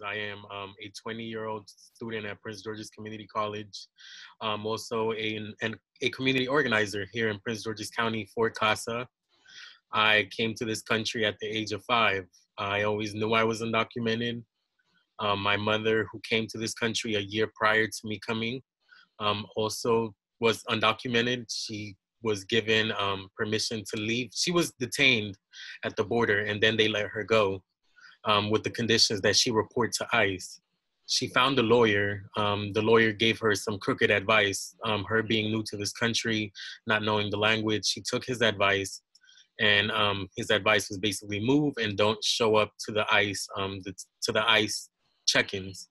I am a 20-year-old student at Prince George's Community College. I'm also a community organizer here in Prince George's County for CASA. I came to this country at the age of 5. I always knew I was undocumented. My mother, who came to this country a year prior to me coming, also was undocumented. She was given permission to leave. She was detained at the border, and then they let her go with the conditions that she report to ICE. She found a lawyer. The lawyer gave her some crooked advice. Her being new to this country, not knowing the language, she took his advice, and his advice was basically move and don't show up to the ICE check-ins,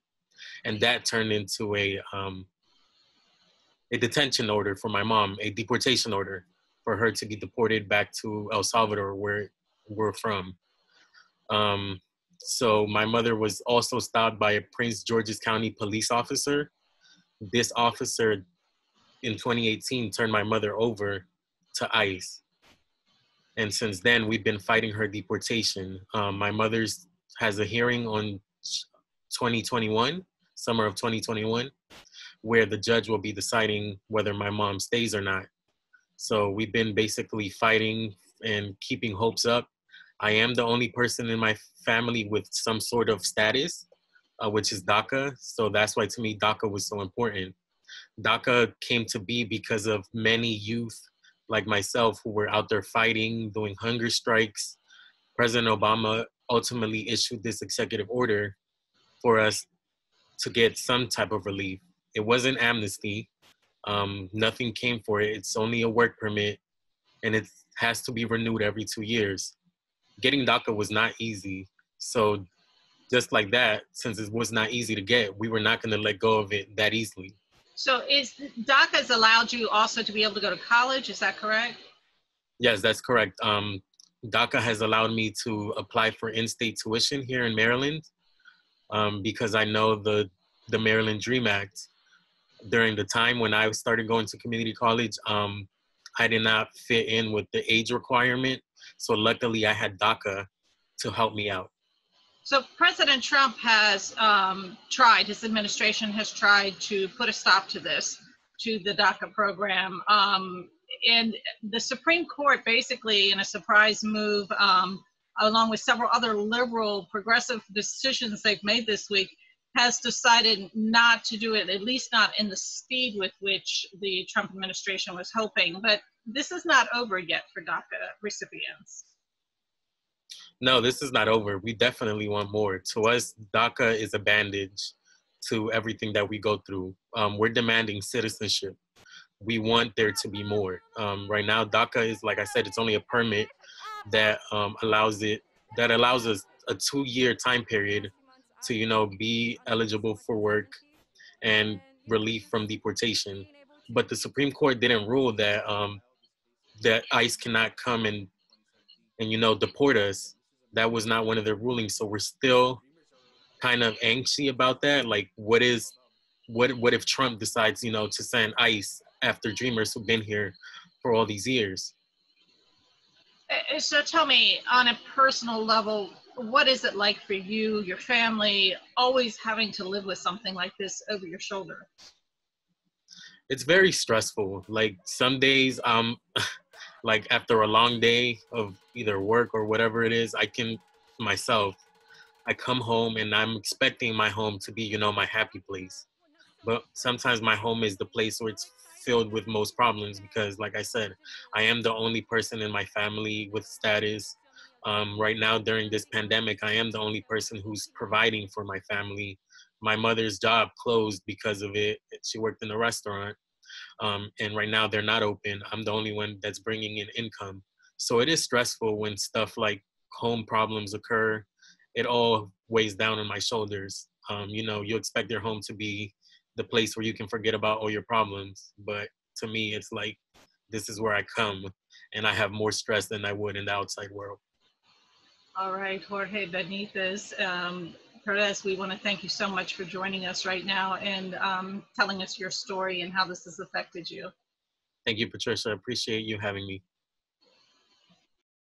and that turned into a detention order for my mom, a deportation order for her to be deported back to El Salvador, where we're from. So my mother was also stopped by a Prince George's County police officer. This officer in 2018 turned my mother over to ICE. And since then, we've been fighting her deportation. My mother's has a hearing on 2021, summer of 2021, where the judge will be deciding whether my mom stays or not. So we've been basically fighting and keeping hopes up. I am the only person in my family with some sort of status, which is DACA. So that's why to me, DACA was so important. DACA came to be because of many youth like myself who were out there fighting, doing hunger strikes. President Obama ultimately issued this executive order for us to get some type of relief. It wasn't amnesty. Nothing came for it. It's only a work permit, and it has to be renewed every 2 years. Getting DACA was not easy. So just like that, since it was not easy to get, we were not going to let go of it that easily. So DACA has allowed you also to be able to go to college, is that correct? Yes, that's correct. DACA has allowed me to apply for in-state tuition here in Maryland because I know the Maryland Dream Act. During the time when I started going to community college, I did not fit in with the age requirement. So luckily I had DACA to help me out. So President Trump has his administration has tried to put a stop to this, to the DACA program. And the Supreme Court basically, in a surprise move, along with several other liberal progressive decisions they've made this week, has decided not to do it, at least not in the speed with which the Trump administration was hoping. But this is not over yet for DACA recipients. No, this is not over. We definitely want more. To us, DACA is a bandage to everything that we go through. We're demanding citizenship. We want there to be more. Right now, DACA is, like I said, it's only a permit that allows us a 2-year time period to, be eligible for work and relief from deportation. But the Supreme Court didn't rule that that ICE cannot come and deport us. That was not one of their rulings. So we're still kind of anxious about that. Like, what if Trump decides, to send ICE after Dreamers who've been here for all these years? So tell me, on a personal level, what is it like for you, your family, always having to live with something like this over your shoulder? It's very stressful. Like some days, like after a long day of either work or whatever it is, I come home and I'm expecting my home to be, my happy place. But sometimes my home is the place where it's filled with most problems because, like I said, I am the only person in my family with status. Right now, during this pandemic, I am the only person who's providing for my family. My mother's job closed because of it. She worked in a restaurant. And right now they're not open. I'm the only one that's bringing in income. So it is stressful when stuff like home problems occur. It all weighs down on my shoulders. You expect your home to be the place where you can forget about all your problems. But to me, it's like, this is where I come and I have more stress than I would in the outside world. All right, Jorge Benitez. Perez, we want to thank you so much for joining us right now and telling us your story and how this has affected you. Thank you, Patricia. I appreciate you having me.